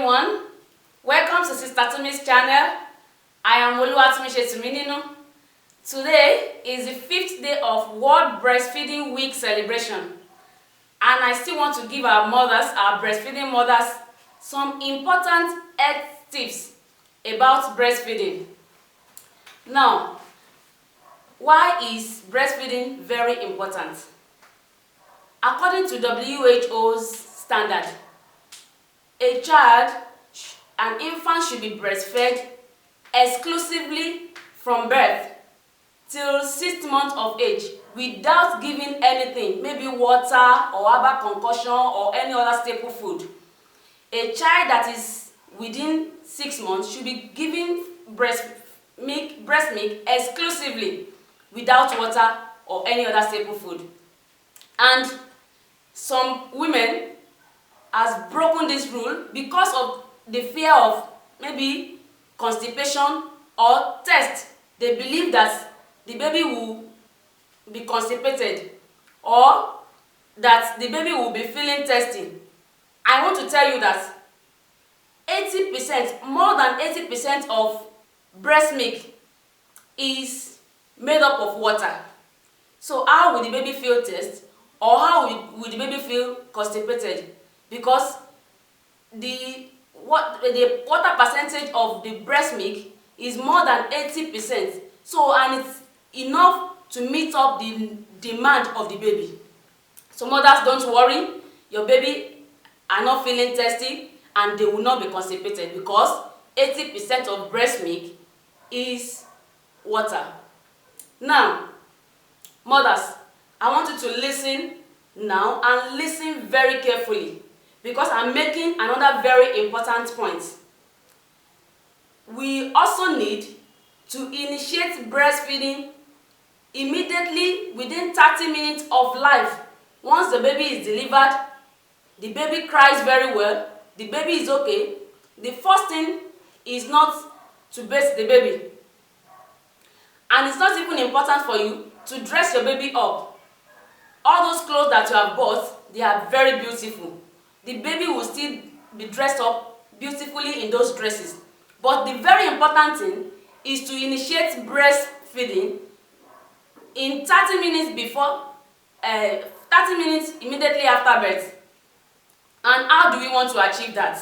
everyone. Welcome to Sister Tumi's channel. I am Oluwatumishetumininu. Today is the 5th day of World Breastfeeding Week celebration. And I still want to give our mothers, our breastfeeding mothers, some important health tips about breastfeeding. Now, why is breastfeeding very important? According to WHO's standard, a child, an infant should be breastfed exclusively from birth till 6 months of age without giving anything, maybe water or herbal concoction or any other staple food. A child that is within 6 months should be given breast milk exclusively without water or any other staple food. And some women has broken this rule because of the fear of maybe constipation or thirst. They believe that the baby will be constipated or that the baby will be feeling thirsty. I want to tell you that 80%, more than 80% of breast milk is made up of water. So how will the baby feel thirst, or how will the baby feel constipated? Because the water percentage of the breast milk is more than 80%. So, and it's enough to meet up the demand of the baby. So mothers, don't worry, your baby are not feeling thirsty and they will not be constipated because 80% of breast milk is water. Now, mothers, I want you to listen now and listen very carefully, because I'm making another very important point. We also need to initiate breastfeeding immediately within 30 minutes of life. Once the baby is delivered, the baby cries very well, the baby is okay. The first thing is not to bathe the baby. And it's not even important for you to dress your baby up. All those clothes that you have bought, they are very beautiful. The baby will still be dressed up beautifully in those dresses. But the very important thing is to initiate breastfeeding in 30 minutes before, 30 minutes immediately after birth. And how do we want to achieve that?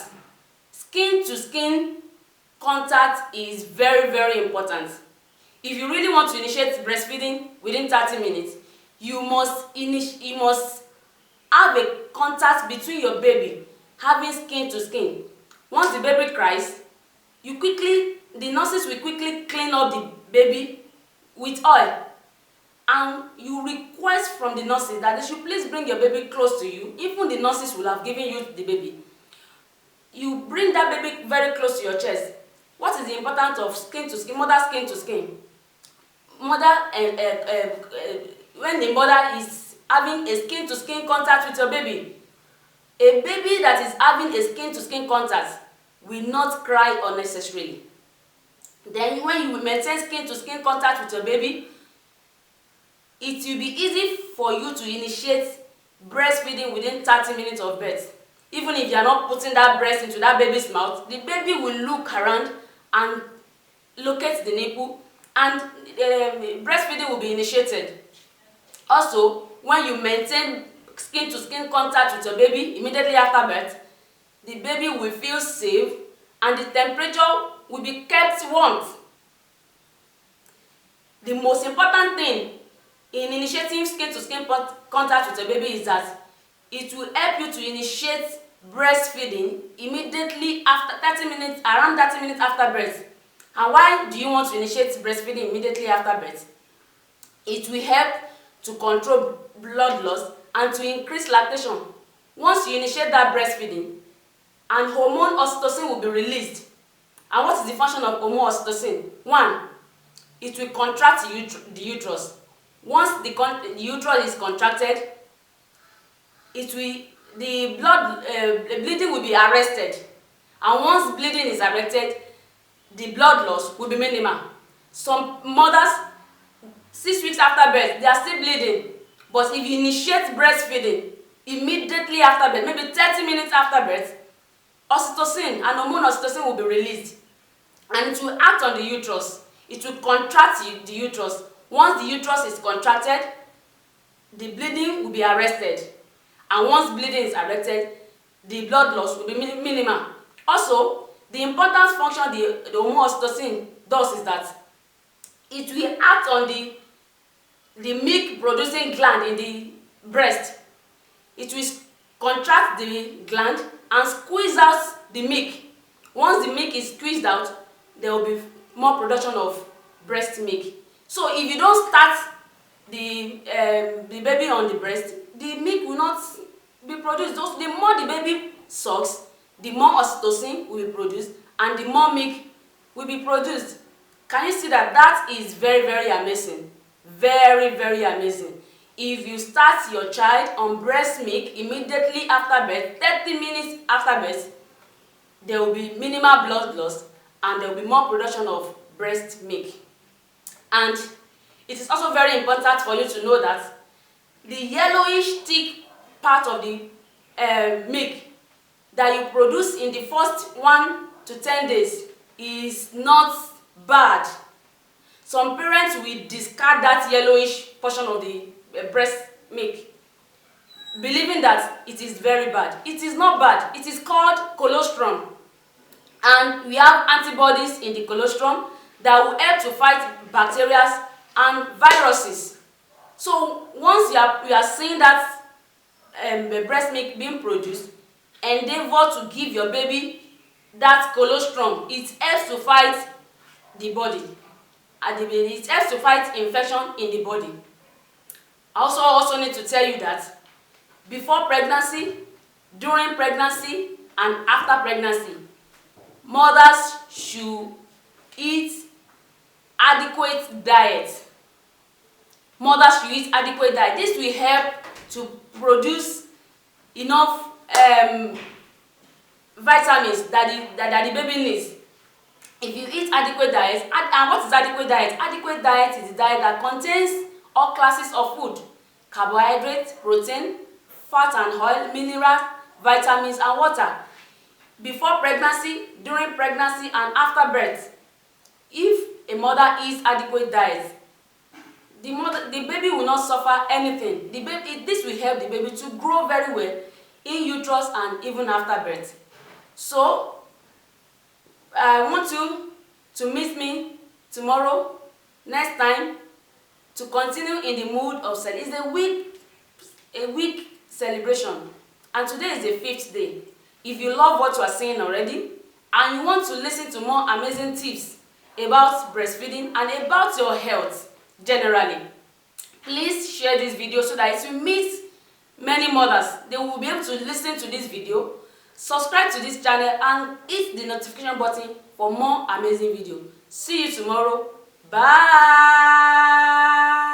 Skin to skin contact is very, very important. If you really want to initiate breastfeeding within 30 minutes, you must have a contact between your baby, having skin to skin. Once the baby cries, the nurses will quickly clean up the baby with oil, and you request from the nurses that they should please bring your baby close to you. Even the nurses will have given you the baby. You bring that baby very close to your chest. What is the importance of skin to skin, mother skin to skin? When the mother is having a skin-to-skin contact with your baby, a baby that is having a skin-to-skin contact will not cry unnecessarily. Then when you maintain skin-to-skin contact with your baby, it will be easy for you to initiate breastfeeding within 30 minutes of birth. Even if you are not putting that breast into that baby's mouth, the baby will look around and locate the nipple, and breastfeeding will be initiated. Also, when you maintain skin-to-skin contact with your baby immediately after birth, the baby will feel safe and the temperature will be kept warm. The most important thing in initiating skin-to-skin contact with your baby is that it will help you to initiate breastfeeding immediately after 30 minutes, around 30 minutes after birth. And why do you want to initiate breastfeeding immediately after birth? It will help to control blood loss and to increase lactation. Once you initiate that breastfeeding, and hormone oxytocin will be released. And what is the function of hormone oxytocin? 1, it will contract the uterus. Once the uterus is contracted, the bleeding will be arrested. And once bleeding is arrested, the blood loss will be minimal. Some mothers, 6 weeks after birth, they are still bleeding. But if you initiate breastfeeding immediately after birth, maybe 30 minutes after birth, oxytocin and hormone oxytocin will be released, and it will act on the uterus. It will contract the uterus. Once the uterus is contracted, the bleeding will be arrested, and once bleeding is arrested, the blood loss will be minimal. Also, the important function the hormone oxytocin does is that it will act on the milk producing gland in the breast. It will contract the gland and squeeze out the milk. Once the milk is squeezed out, there will be more production of breast milk. So if you don't start the baby on the breast, the milk will not be produced. The more the baby sucks, the more oxytocin will be produced and the more milk will be produced. Can you see that? That is very, very amazing. Very, very amazing. If you start your child on breast milk immediately after birth, 30 minutes after birth, there will be minimal blood loss and there will be more production of breast milk. And it is also very important for you to know that the yellowish thick part of the milk that you produce in the first 1 to 10 days is not bad. Some parents will discard that yellowish portion of the breast milk, believing that it is very bad. It is not bad. It is called colostrum, and we have antibodies in the colostrum that will help to fight bacteria and viruses. So once you are seeing that breast milk being produced, endeavor to give your baby that colostrum. It helps to fight the body, and it helps to fight infection in the body. I also need to tell you that before pregnancy, during pregnancy, and after pregnancy, mothers should eat adequate diet. Mothers should eat adequate diet. This will help to produce enough vitamins that the baby needs. If you eat adequate diet, and what is adequate diet? Adequate diet is a diet that contains all classes of food: carbohydrates, protein, fat and oil, minerals, vitamins, and water. Before pregnancy, during pregnancy, and after birth, if a mother eats adequate diet, the baby will not suffer anything. This will help the baby to grow very well in uterus and even after birth. So I want you to meet me tomorrow, next time, to continue in the mood of celebration. It's a week celebration, and today is the 5th day. If you love what you are seeing already and you want to listen to more amazing tips about breastfeeding and about your health generally, please share this video so that it will meet many mothers. They will be able to listen to this video. Subscribe to this channel and hit the notification button for more amazing videos. See you tomorrow. Bye.